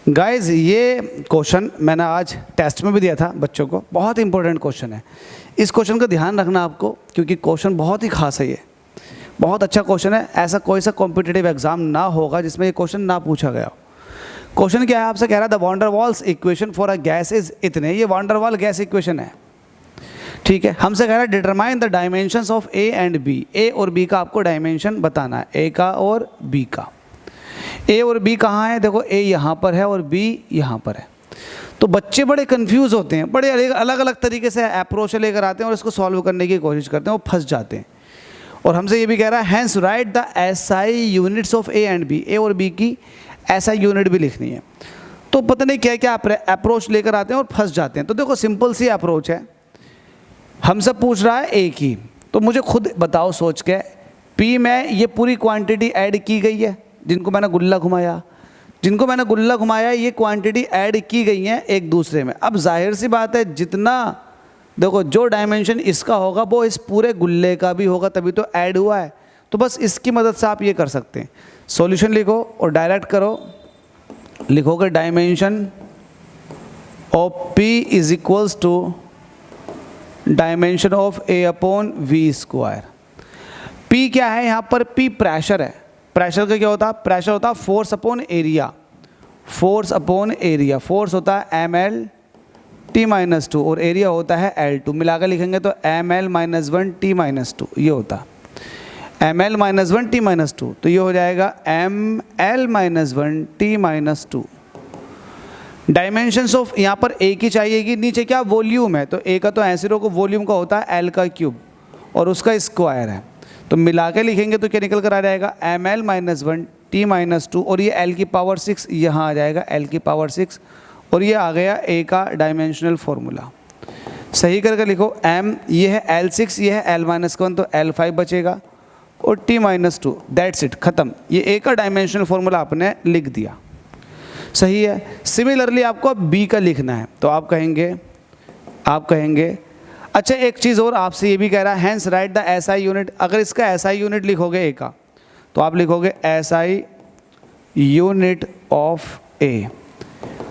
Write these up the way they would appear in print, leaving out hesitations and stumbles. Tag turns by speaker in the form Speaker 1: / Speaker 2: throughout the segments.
Speaker 1: Guys ये question मैंने आज टेस्ट में भी दिया था बच्चों को, बहुत इंपॉर्टेंट क्वेश्चन है। इस क्वेश्चन का ध्यान रखना आपको, क्योंकि क्वेश्चन बहुत ही खास है, ये बहुत अच्छा क्वेश्चन है। ऐसा कोई सा कॉम्पिटिटिव एग्जाम ना होगा जिसमें ये क्वेश्चन ना पूछा गया हो। क्वेश्चन क्या है, आपसे कह रहा है the van der Waals equation for a gas is इतने। ये van der Waal gas equation है, ठीक है। हमसे कह रहा है determine the dimensions of A and B. A और बी का आपको डायमेंशन बताना है, ए का और बी का। ए और बी कहाँ है, देखो ए यहाँ पर है और बी यहाँ पर है। तो बच्चे बड़े कंफ्यूज होते हैं, बड़े अलग अलग तरीके से अप्रोच लेकर आते हैं और इसको सॉल्व करने की कोशिश करते हैं, वो फंस जाते हैं। और हमसे ये भी कह रहा है hence right the SI units of A and B. A और बी की एसआई यूनिट भी लिखनी है। तो पता नहीं क्या क्या अप्रोच लेकर आते हैं और फंस जाते हैं। तो देखो सिंपल सी अप्रोच है, हमसे पूछ रहा है ए की, तो मुझे खुद बताओ सोच के, पी में ये पूरी क्वांटिटी ऐड की गई है, जिनको मैंने गुल्ला घुमाया ये क्वांटिटी ऐड की गई है एक दूसरे में। अब जाहिर सी बात है, जितना देखो जो डायमेंशन इसका होगा वो इस पूरे गुल्ले का भी होगा, तभी तो ऐड हुआ है। तो बस इसकी मदद से आप ये कर सकते हैं। सॉल्यूशन लिखो और डायरेक्ट करो, लिखोगे dimension of P is equals to dimension of A upon V square. P क्या है यहाँ पर, पी प्रेशर है। प्रेशर का क्या होता है, प्रेशर होता है force upon area, force upon area. Force होता है ml T-2 और एरिया होता है L2। मिलाकर लिखेंगे तो ml-1 T-2 ये होता है ml-1 T-2। तो ये हो जाएगा ml-1 T-2। डायमेंशंस ऑफ यहाँ पर ए की चाहिएगी, नीचे क्या वॉल्यूम है, तो ए का तो ऐसे रखो, वॉल्यूम का होता है L का क्यूब और उसका स्क्वायर है। तो मिला के लिखेंगे तो क्या निकल कर आ जाएगा ml-1 T-2 और ये L की पावर 6 यहाँ आ जाएगा, L की पावर 6, और ये आ गया A का डायमेंशनल फॉर्मूला। सही करके लिखो, m ये है L6, ये है L-1 तो L5 बचेगा और T-2, दैट्स इट, ख़त्म। ये A का डायमेंशनल फॉर्मूला आपने लिख दिया, सही है। सिमिलरली आपको B का लिखना है, तो आप कहेंगे अच्छा एक चीज़ और आपसे ये भी कह रहा है hence right the SI unit. अगर इसका एसआई यूनिट लिखोगे ए का, तो आप लिखोगे एसआई यूनिट ऑफ ए।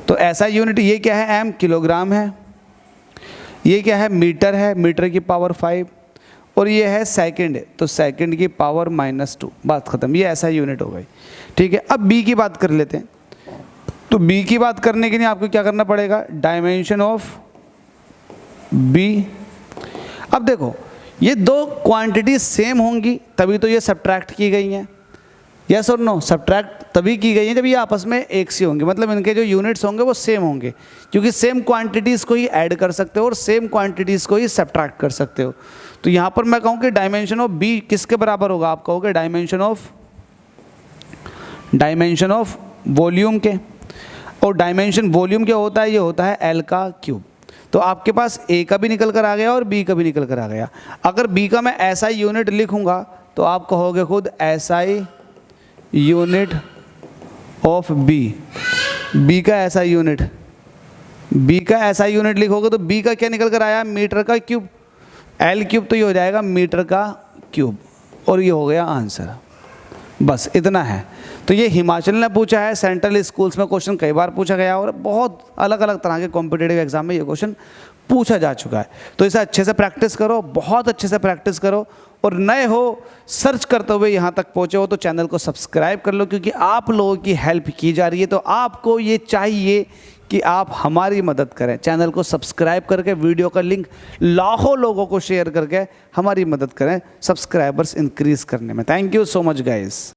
Speaker 1: तो एसआई यूनिट ये क्या है, एम किलोग्राम है, ये क्या है मीटर है, मीटर की पावर 5, और ये है सेकंड, तो सेकंड की पावर -2। बात ख़त्म, ये एसआई यूनिट हो गई, ठीक है। अब बी की बात कर लेते हैं। तो बी की बात करने के लिए आपको क्या करना पड़ेगा, डायमेंशन ऑफ बी। अब देखो ये दो क्वांटिटी सेम होंगी तभी तो ये सब्ट्रैक्ट की गई हैं, यस और नो। सब्ट्रैक्ट तभी की गई हैं जब ये आपस में एक सी होंगी, मतलब इनके जो यूनिट्स होंगे वो सेम होंगे, क्योंकि सेम क्वांटिटीज़ को ही ऐड कर सकते हो और सेम क्वांटिटीज़ को ही सब्ट्रैक्ट कर सकते हो। तो यहाँ पर मैं कहूँ कि डायमेंशन ऑफ बी किसके बराबर होगा, आप कहोगे डायमेंशन ऑफ वॉल्यूम के। और डायमेंशन वॉल्यूम क्या होता है, ये होता है L का क्यूब। तो आपके पास A का भी निकल कर आ गया और B का भी निकल कर आ गया। अगर B का मैं SI यूनिट लिखूंगा तो आप कहोगे खुद SI unit of B। B का SI यूनिट, B का SI यूनिट लिखोगे तो B का क्या निकल कर आया, मीटर का क्यूब, L क्यूब, तो ये हो जाएगा मीटर का क्यूब, और ये हो गया आंसर। बस इतना है। तो ये हिमाचल ने पूछा है, सेंट्रल स्कूल्स में क्वेश्चन कई बार पूछा गया और बहुत अलग अलग तरह के कॉम्पिटिटिव एग्जाम में ये क्वेश्चन पूछा जा चुका है। तो इसे अच्छे से प्रैक्टिस करो, बहुत अच्छे से प्रैक्टिस करो, और नए हो सर्च करते हुए यहाँ तक पहुँचे हो तो चैनल को सब्सक्राइब कर लो, क्योंकि आप लोगों की हेल्प की जा रही है। तो आपको ये चाहिए कि आप हमारी मदद करें, चैनल को सब्सक्राइब करके वीडियो का लिंक लाखों लोगों को शेयर करके हमारी मदद करें सब्सक्राइबर्स इंक्रीज़ करने में। Thank you so much guys.